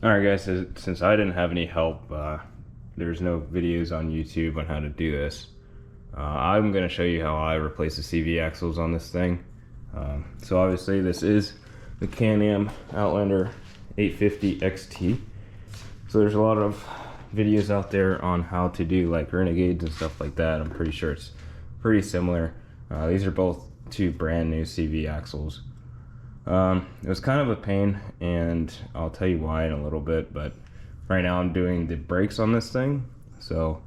Alright guys, since I didn't have any help, there's no videos on YouTube on how to do this. I'm going to show you how I replace the CV axles on this thing. So obviously this is the Can-Am Outlander 850 XT. So there's a lot of videos out there on how to do like Renegades and stuff like that. I'm pretty sure it's pretty similar. These are both two brand new CV axles. It was kind of a pain, and I'll tell you why in a little bit, but right now I'm doing the brakes on this thing, so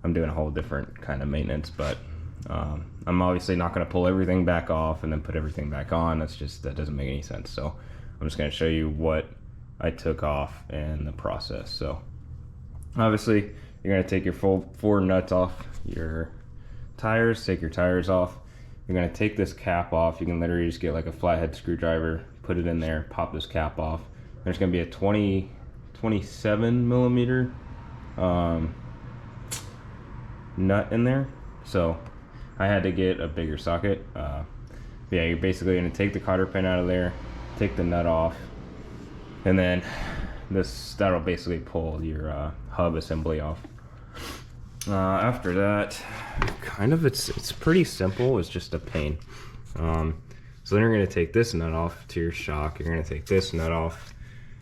I'm doing a whole different kind of maintenance, but I'm obviously not going to pull everything back off and then put everything back on. That doesn't make any sense. So I'm just going to show you what I took off and the process. So obviously you're going to take your four nuts off your tires, take your tires off. You're going to take this cap off. You can literally just get like a flathead screwdriver, put it in there, pop this cap off. There's going to be a 27 millimeter nut in there, so I had to get a bigger socket. Yeah, you're basically going to take the cotter pin out of there, take the nut off, and then that'll basically pull your hub assembly off. After that, it's pretty simple. It's just a pain. So then you're going to take this nut off to your shock. You're going to take this nut off,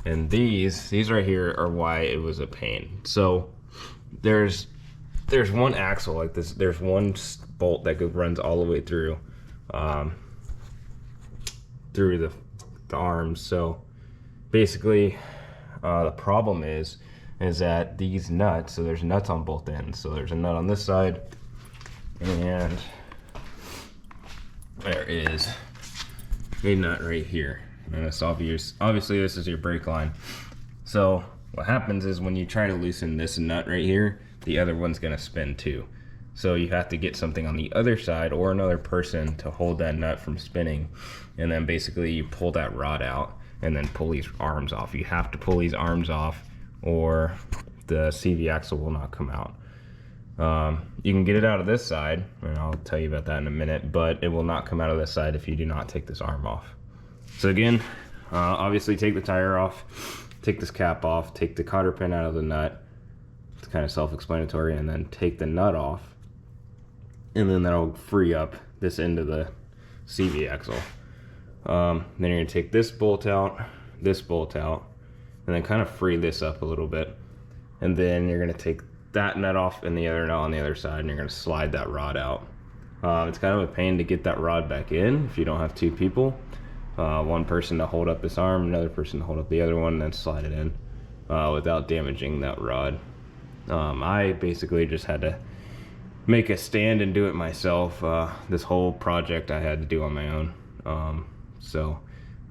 and these right here are why it was a pain. So there's one axle like this. There's one bolt that runs all the way through the arms. So basically, the problem is that these nuts, so there's nuts on both ends. So there's a nut on this side, and there is a nut right here. And it's obvious. Obviously, this is your brake line. So what happens is when you try to loosen this nut right here, the other one's gonna spin too. So you have to get something on the other side or another person to hold that nut from spinning, and then basically you pull that rod out and then pull these arms off. You have to pull these arms off, or the CV axle will not come out. You can get it out of this side, and I'll tell you about that in a minute, but it will not come out of this side if you do not take this arm off. So again, obviously take the tire off, take this cap off, take the cotter pin out of the nut. It's kind of self-explanatory, and then take the nut off, and then that'll free up this end of the CV axle. Then you're gonna take this bolt out, and then kind of free this up a little bit. And then you're gonna take that nut off and the other nut on the other side, and you're gonna slide that rod out. It's kind of a pain to get that rod back in if you don't have two people. One person to hold up this arm, another person to hold up the other one, and then slide it in without damaging that rod. I basically just had to make a stand and do it myself. This whole project I had to do on my own. So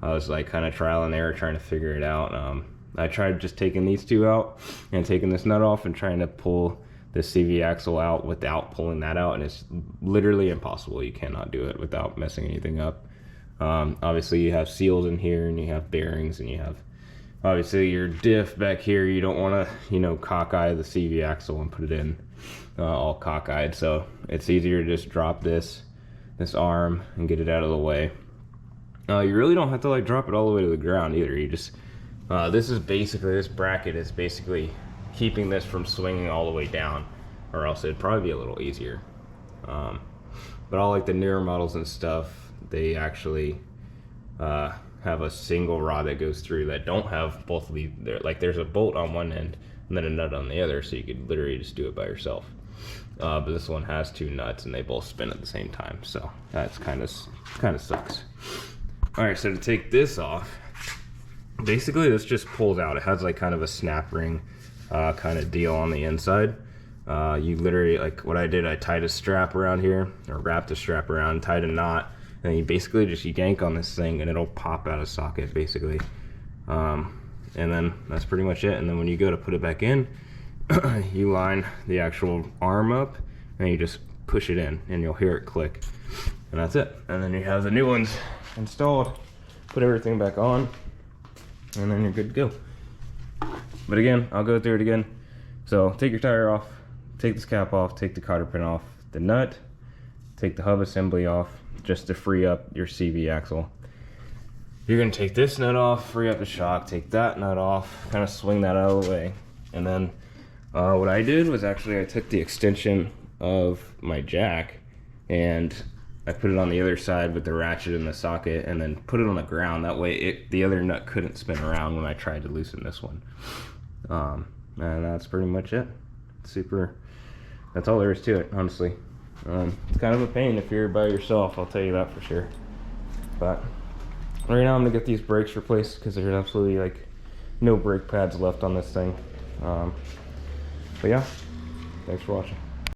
I was like kind of trial and error trying to figure it out. I tried just taking these two out and taking this nut off and trying to pull this CV axle out without pulling that out, and it's literally impossible. You cannot do it without messing anything up. Obviously you have seals in here, and you have bearings, and you have obviously your diff back here. You don't want to cockeye the CV axle and put it in all cockeyed, so it's easier to just drop this arm and get it out of the way. You really don't have to like drop it all the way to the ground either. You just this bracket is basically keeping this from swinging all the way down, or else it'd probably be a little easier. But all like the newer models and stuff, they actually have a single rod that goes through that don't have both of these. Like there's a bolt on one end and then a nut on the other, so you could literally just do it by yourself. But this one has two nuts and they both spin at the same time, so that's kind of sucks. All right, so to take this off, basically this just pulls out. It has like kind of a snap ring kind of deal on the inside. You literally, like what I did, I tied a strap around here, or wrapped a strap around, tied a knot, and you basically just yank on this thing and it'll pop out of socket basically. And then that's pretty much it. And then when you go to put it back in, you line the actual arm up and you just push it in and you'll hear it click, and that's it. And then you have the new ones installed. Put everything back on, and then you're good to go. But again, I'll go through it again. So take your tire off, take this cap off, take the cotter pin off the nut, take the hub assembly off just to free up your CV axle. you're gonna take this nut off, free up the shock, take that nut off, kind of swing that out of the way. And then what I did was actually I took the extension of my jack and I put it on the other side with the ratchet in the socket, and then put it on the ground. That way the other nut couldn't spin around when I tried to loosen this one. And that's pretty much it. That's all there is to it, honestly. It's kind of a pain if you're by yourself, I'll tell you that for sure. But right now I'm gonna get these brakes replaced because there's absolutely like no brake pads left on this thing. But yeah, thanks for watching.